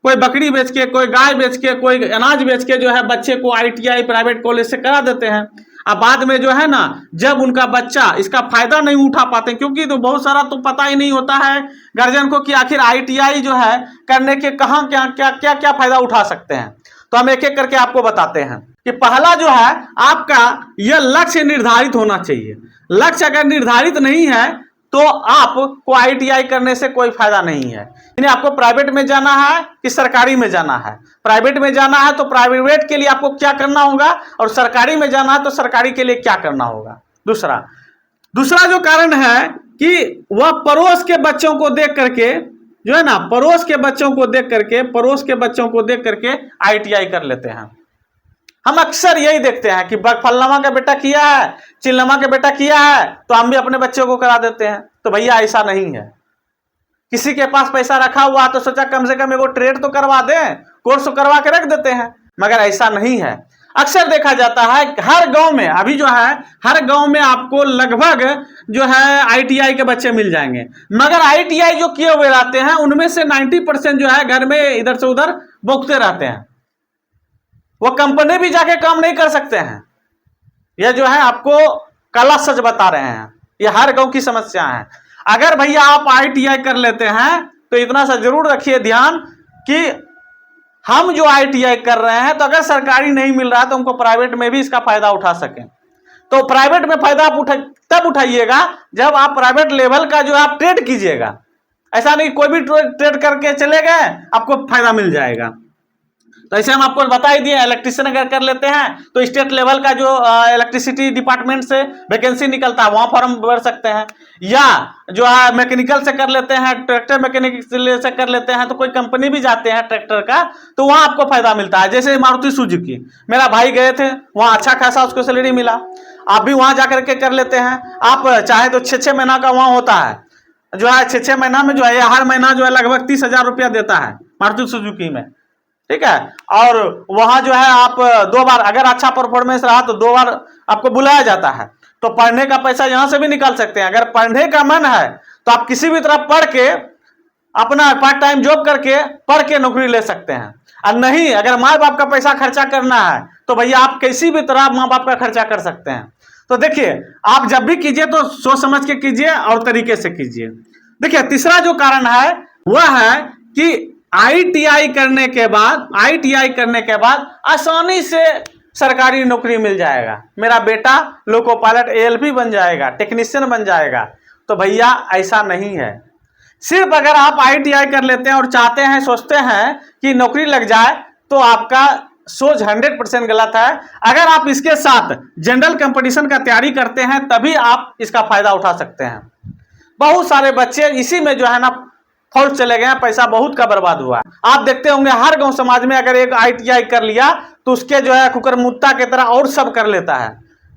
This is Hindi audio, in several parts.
कोई बकरी बेच के, कोई गाय बेच के, कोई अनाज बेच के जो है बच्चे को ITI प्राइवेट कॉलेज से करा देते हैं। अब बाद में जो है ना, जब उनका बच्चा इसका फायदा नहीं उठा पाते, क्योंकि तो बहुत सारा तो पता ही नहीं होता है गार्जियन को कि आखिर ITI जो है करने के कहाँ क्या क्या क्या क्या फायदा उठा सकते हैं। तो हम एक एक करके आपको बताते हैं कि पहला जो है आपका यह लक्ष्य निर्धारित होना चाहिए। लक्ष्य अगर निर्धारित नहीं है तो आपको ITI करने से कोई फायदा नहीं है। यानी आपको प्राइवेट में जाना है कि सरकारी में जाना है। प्राइवेट में जाना है तो प्राइवेट के लिए आपको क्या करना होगा, और सरकारी में जाना है तो सरकारी के लिए क्या करना होगा। दूसरा जो कारण है कि वह पड़ोस के बच्चों को देख करके जो है ना, पड़ोस के बच्चों को देख करके ITI कर लेते हैं। हम अक्सर यही देखते हैं कि फलनामा का बेटा किया है, चिल्लमा का बेटा किया है, तो हम भी अपने बच्चों को करा देते हैं। तो भैया ऐसा नहीं है। किसी के पास पैसा रखा हुआ तो सोचा कम से कम एगो ट्रेड तो करवा दें, कोर्स तो करवा के रख देते हैं, मगर ऐसा नहीं है। अक्सर देखा जाता है हर गांव में, अभी जो है हर गांव में आपको लगभग जो है ITI के बच्चे मिल जाएंगे, मगर ITI जो किए हुए रहते हैं उनमें से 90% जो है घर में इधर से उधर भोगते रहते हैं। वो कंपनी भी जाके काम नहीं कर सकते हैं। यह जो है आपको काला सच बता रहे हैं, ये हर गांव की समस्या है। अगर भैया आप ITI कर लेते हैं तो इतना सा जरूर रखिए ध्यान कि हम जो ITI कर रहे हैं, तो अगर सरकारी नहीं मिल रहा है तो हमको प्राइवेट में भी इसका फायदा उठा सकें। तो प्राइवेट में फायदा आप तब उठाइएगा जब आप प्राइवेट लेवल का जो आप ट्रेड कीजिएगा। ऐसा नहीं कोई भी ट्रेड करके चले गए आपको फायदा मिल जाएगा। तो ऐसे हम आपको बता ही दिए, इलेक्ट्रिशियन अगर कर लेते हैं तो स्टेट लेवल का जो इलेक्ट्रिसिटी डिपार्टमेंट से वैकेंसी निकलता है वहां फॉर्म भर सकते हैं, या जो है मैकेनिकल से कर लेते हैं, ट्रैक्टर मैकेनिक से कर लेते हैं, तो कोई कंपनी भी जाते हैं ट्रैक्टर का तो वहां आपको फायदा मिलता है। जैसे मारुति सुजुकी, मेरा भाई गए थे, वहां अच्छा खासा उसको सैलरी मिला। आप भी वहां जाकर के कर लेते हैं। आप चाहे तो 6-6 महीना का वहां होता है, जो है 6-6 महीना में जो है हर महीना जो है लगभग 30,000 रुपया देता है मारुति सुजुकी में, ठीक है। और वहां जो है आप 2 बार अगर अच्छा परफॉर्मेंस रहा तो 2 बार आपको बुलाया जाता है। तो पढ़ने का पैसा यहां से भी निकाल सकते हैं। अगर पढ़ने का मन है तो आप किसी भी तरह पढ़ के अपना पार्ट टाइम जॉब करके पढ़ के नौकरी ले सकते हैं। और नहीं, अगर माँ बाप का पैसा खर्चा करना है तो भैया आप किसी भी तरह माँ बाप का खर्चा कर सकते हैं। तो देखिए, आप जब भी कीजिए तो सोच समझ के कीजिए और तरीके से कीजिए। देखिए, तीसरा जो कारण है वह है कि ITI करने के बाद आसानी से सरकारी नौकरी मिल जाएगा। मेरा बेटा लोको पायलट ALP बन जाएगा, टेक्नीशियन बन जाएगा। तो भैया ऐसा नहीं है। सिर्फ अगर आप ITI कर लेते हैं और चाहते हैं, सोचते हैं कि नौकरी लग जाए, तो आपका सोच 100% गलत है। अगर आप इसके साथ जनरल कंपटीशन का तैयारी करते हैं तभी आप इसका फायदा उठा सकते हैं। बहुत सारे बच्चे इसी में जो है ना फॉल्ट चले गए हैं, पैसा बहुत का बर्बाद हुआ। आप देखते होंगे हर गांव समाज में अगर एक ITI कर लिया तो उसके जो है कुकर मुत्ता की तरह और सब कर लेता है,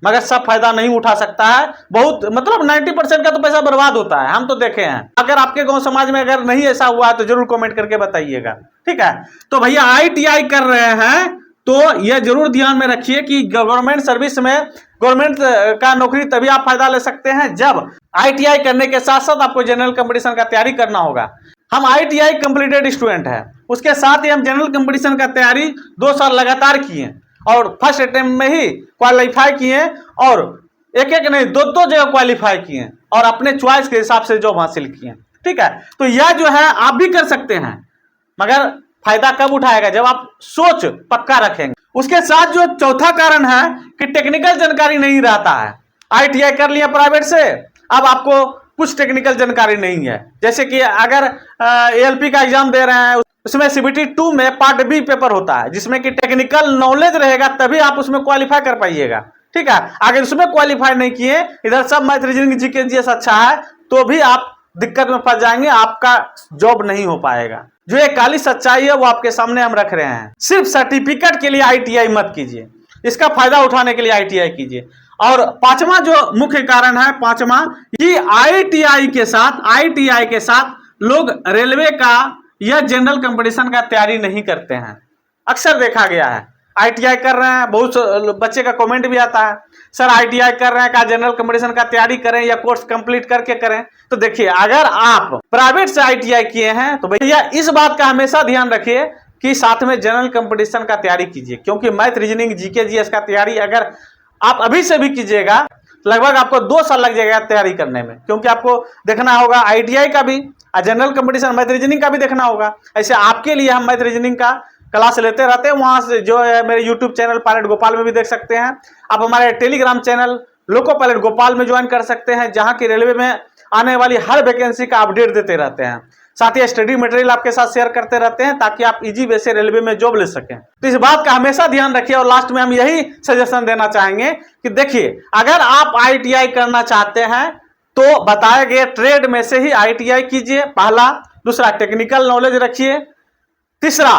मगर सब फायदा नहीं उठा सकता है। बहुत मतलब 90% का तो पैसा बर्बाद होता है, हम तो देखे हैं। अगर आपके गांव समाज में अगर नहीं ऐसा हुआ है तो जरूर कमेंट करके बताइएगा, ठीक है। तो भैया ITI कर रहे हैं तो यह जरूर ध्यान में रखिए कि गवर्नमेंट सर्विस में गवर्नमेंट का नौकरी तभी आप फायदा ले सकते हैं जब ITI करने के साथ साथ आपको जनरल कंपटीशन का तैयारी करना होगा। हम ITI कंप्लीटेड स्टूडेंट हैं, उसके साथ ही हम जनरल कंपटीशन का तैयारी 2 साल लगातार किए और फर्स्ट अटेम्प्ट में ही क्वालिफाई किए, और एक नहीं 2 जगह क्वालिफाई किए और अपने चॉइस के हिसाब से जॉब हासिल किए, ठीक है। तो यह जो है आप भी कर सकते हैं, मगर फायदा कब उठाएगा जब आप सोच पक्का रखेंगे। उसके साथ जो चौथा कारण है कि टेक्निकल जानकारी नहीं रहता है। ITI कर लिया प्राइवेट से, अब आपको कुछ टेक्निकल जानकारी नहीं है। जैसे कि अगर ALP का एग्जाम दे रहे हैं, उसमें CBT 2 में पार्ट B पेपर होता है जिसमें कि टेक्निकल नॉलेज रहेगा, तभी आप उसमें क्वालिफाई कर पाइएगा, ठीक है। अगर उसमें क्वालिफाई नहीं किए, इधर सब मैथ रीजनिंग GK GS अच्छा है, तो भी आप दिक्कत में फंस जाएंगे, आपका जॉब नहीं हो पाएगा। जो एक काली सच्चाई है वो आपके सामने हम रख रहे हैं। सिर्फ सर्टिफिकेट के लिए ITI मत कीजिए, इसका फायदा उठाने के लिए ITI कीजिए। और पांचवा जो मुख्य कारण है, कि ITI के साथ लोग रेलवे का या जनरल कंपटीशन का तैयारी नहीं करते हैं। अक्सर देखा गया है, ITI कर रहे हैं, बहुत बच्चे का कमेंट भी आता है, सर ITI कर रहे हैं, क्या जनरल कंपटीशन का तैयारी करें या कोर्स कंप्लीट करके करें। तो देखिए, अगर आप प्राइवेट से ITI किए हैं तो भैया इस बात का हमेशा ध्यान रखिए कि साथ में जनरल कंपटीशन का तैयारी कीजिए, क्योंकि मैथ, रीजनिंग, जीके, जीएस का तैयारी अगर आप अभी से भी कीजिएगा लगभग आपको 2 साल लग जाएगा तैयारी करने में, क्योंकि आपको देखना होगा ITI का भी और जनरल कंपटीशन मैथ रीजनिंग का भी देखना होगा। ऐसे आपके लिए हम मैथ रीजनिंग का क्लास लेते रहते हैं, वहां से जो है मेरे यूट्यूब चैनल पायलट गोपाल में भी देख सकते हैं। आप हमारे Telegram channel loco pilot Gopal में ज्वाइन कर सकते हैं, जहां की रेलवे में आने वाली हर वैकेंसी का अपडेट देते रहते हैं। साथ ही स्टडी मटेरियल आपके साथ शेयर करते रहते हैं ताकि आप इजी वे से रेलवे में जॉब ले सकें। तो इस बात का हमेशा ध्यान रखिए। और लास्ट में हम यही सजेशन देना चाहेंगे कि देखिए, अगर आप ITI करना चाहते हैं तो बताए गए ट्रेड में से ही ITI कीजिए, पहला। दूसरा, टेक्निकल नॉलेज रखिए। तीसरा,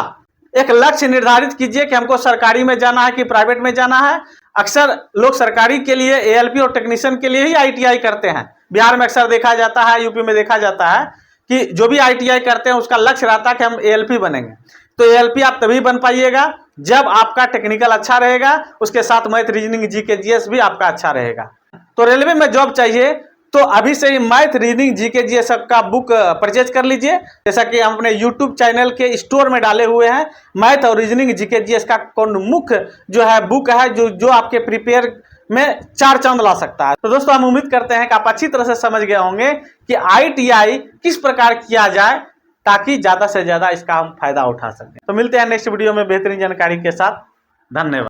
एक लक्ष्य निर्धारित कीजिए कि हमको सरकारी में जाना है कि प्राइवेट में जाना है। अक्सर लोग सरकारी के लिए ALP और टेक्नीशियन के लिए ही ITI करते हैं। बिहार में अक्सर देखा जाता है, यूपी में देखा जाता है कि जो भी ITI करते हैं उसका लक्ष्य रहता है कि हम ALP बनेंगे। तो ALP आप तभी बन पाइएगा जब आपका टेक्निकल अच्छा रहेगा, उसके साथ मैथ, रीजनिंग, जीके, जीएस भी आपका अच्छा रहेगा। तो रेलवे में जॉब चाहिए तो अभी से ही मैथ, रीजनिंग, जीके, जीएस का बुक परचेज कर लीजिए। जैसा कि हम अपने यूट्यूब चैनल के स्टोर में डाले हुए हैं, मैथ और रीजनिंग, जीके, जीएस का कौन मुख्य जो है बुक है जो आपके प्रिपेयर में 4 चांद ला सकता है। तो दोस्तों, हम उम्मीद करते हैं कि आप अच्छी तरह से समझ गए होंगे कि ITI किस प्रकार किया जाए ताकि ज्यादा से ज्यादा इसका हम फायदा उठा सकें। तो मिलते हैं नेक्स्ट वीडियो में बेहतरीन जानकारी के साथ। धन्यवाद।